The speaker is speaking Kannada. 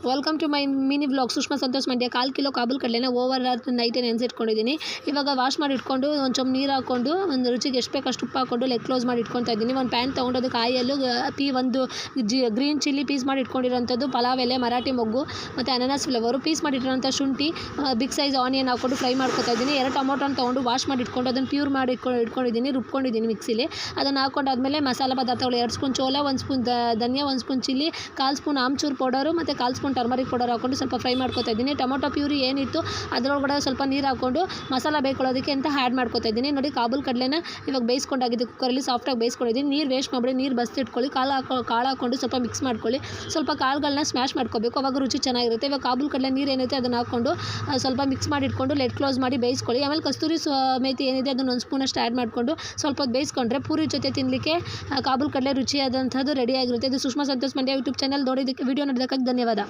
Welcome to my mini vlog. Sushma Santhosh Mandya. 1/4 kilo Kabul ಕಡಲೆನ ಓವರ್ ನೈಟೇ ನೆನೆಸಿಟ್ಕೊಂಡಿದ್ದೀನಿ. ಇವಾಗ ವಾಶ್ ಮಾಡಿ ಇಟ್ಕೊಂಡು ಒಂದು ಚಮ್ ನೀರು ಹಾಕ್ಕೊಂಡು ಒಂದು ರುಚಿಗೆ ಎಷ್ಟು ಬೇಕು ಅಷ್ಟು ಉಪ್ಪು ಹಾಕ್ಕೊಂಡು ಲೆಗ್ ಕ್ಲೋಸ್ ಮಾಡಿ ಇಟ್ಕೊತಾ ಇದ್ದೀನಿ. ಒಂದು ಪ್ಯಾನ್ ತೊಗೊಂಡು ಅದಕ್ಕೆ ಆಯಲ್ಲು ಒಂದು ಗ್ರೀನ್ ಚಿಲ್ಲಿ ಪೀಸ್ ಮಾಡಿ ಇಟ್ಕೊಂಡಿರೋಂಥದ್ದು, ಪಲಾವ್ ಎಲೆ, ಮರಾಠಿ ಮೊಗ್ಗು ಮತ್ತು ಅನಾನಸ್ ಫ್ಲೇವರು, ಪೀಸ್ ಮಾಡಿಟ್ಟಿರೋಂಥ ಶುಂಠಿ, ಬಿಗ್ ಸೈಜ್ ಆನಿಯನ್ ಹಾಕ್ಕೊಂಡು ಫ್ರೈ ಮಾಡ್ಕೊತಾ ಇದ್ದೀನಿ. 2 ಟೊಮೊಟೊನ ತೊಗೊಂಡು ವಾಶ್ ಮಾಡಿ ಇಟ್ಕೊಂಡು ಅದನ್ನು ಪ್ಯೂರ್ ಮಾಡಿ ಇಟ್ಕೊಂಡಿದ್ದೀನಿ, ರುಬ್ಕೊಂಡಿದ್ದೀನಿ ಮಿಕ್ಸಿಲಿ. ಅದನ್ನು ಹಾಕ್ಕೊಂಡಾದ್ಮೇಲೆ ಮಸಾಲ ಪದಾರ್ಥಗಳು 2 ಸ್ಪೂನ್ ಚೋಲ, 1 ಸ್ಪೂನ್ ಧನಿಯಾ, 1 spoon chilli, 1/4 spoon amchur powder ಮತ್ತು 1/4 ಸ್ಪೂನ್ ಟರ್ಮರಿಕ್ ಪೌಡರ್ ಹಾಕ್ಕೊಂಡು ಸ್ವಲ್ಪ ಫ್ರೈ ಮಾಡ್ಕೊತಾ ಇದ್ದೀನಿ. ಟೊಮೊಟೊ ಪ್ಯೂರಿ ಏನಿತ್ತು ಅದರೊಳಗಡೆ ಸ್ವಲ್ಪ ನೀರು ಹಾಕ್ಕೊಂಡು ಮಸಾಲ ಬೇಕೊಳ್ಳೋದಕ್ಕೆ ಅಂತ ಆ್ಯಡ್ ಮಾಡ್ಕೊತಾ ಇದ್ದೀನಿ. ನೋಡಿ, ಕಾಬೂಲ್ ಕಡಲೆನ ಇವಾಗ ಬೇಯಿಸ್ಕೊಂಡಾಗಿದೆ, ಕುಕ್ಕರಲ್ಲಿ ಸಾಫ್ಟಾಗಿ ಬೇಯಿಸ್ಕೊಂಡಿದ್ದೀನಿ. ನೀರು ವೇಸ್ಟ್ ಮಾಡಿಬಿಡಿ, ನೀರು ಬಸ್ತಿಟ್ಕೊಳ್ಳಿ. ಕಾಳು ಹಾಕ್ಕೊಂಡು ಸ್ವಲ್ಪ ಮಿಕ್ಸ್ ಮಾಡ್ಕೊಳ್ಳಿ. ಸ್ವಲ್ಪ ಕಾಳುಗಳನ್ನ ಸ್ಮ್ಯಾಶ್ ಮಾಡ್ಕೋಬೇಕು, ಅವಾಗ ರುಚಿ ಚೆನ್ನಾಗಿರುತ್ತೆ. ಇವಾಗ ಕಾಬೂಲ್ ಕಡಲೆ ನೀರು ಏನೈತೆ ಅದನ್ನು ಹಾಕ್ಕೊಂಡು ಸ್ವಲ್ಪ ಮಿಕ್ಸ್ ಮಾಡಿ ಇಟ್ಕೊಂಡು ಲೆಡ್ ಕ್ಲೋಸ್ ಮಾಡಿ ಬೇಯಿಸ್ಕೊಳ್ಳಿ. ಆಮೇಲೆ ಕಸ್ತೂರಿ ಮೇಥಿ ಏನಿದೆ ಅದನ್ನು 1 ಸ್ಪೂನಷ್ಟು ಆ್ಯಡ್ ಮಾಡಿಕೊಂಡು ಸ್ವಲ್ಪ ಹೊತ್ತು ಬೇಯಿಸ್ಕೊಂಡ್ರೆ ಪೂರಿ ಜೊತೆ ತಿನ್ನಲಿಕ್ಕೆ ಕಾಬೂಲ್ ಕಡಲೆ ರುಚಿಯಾದಂಥದ್ದು ರೆಡಿಯಾಗಿರುತ್ತೆ. ಇದು Sushma Santhosh Mandya YouTube channel. Video ನೋಡಿದ್ದಕ್ಕಾಗಿ ಧನ್ಯವಾದ.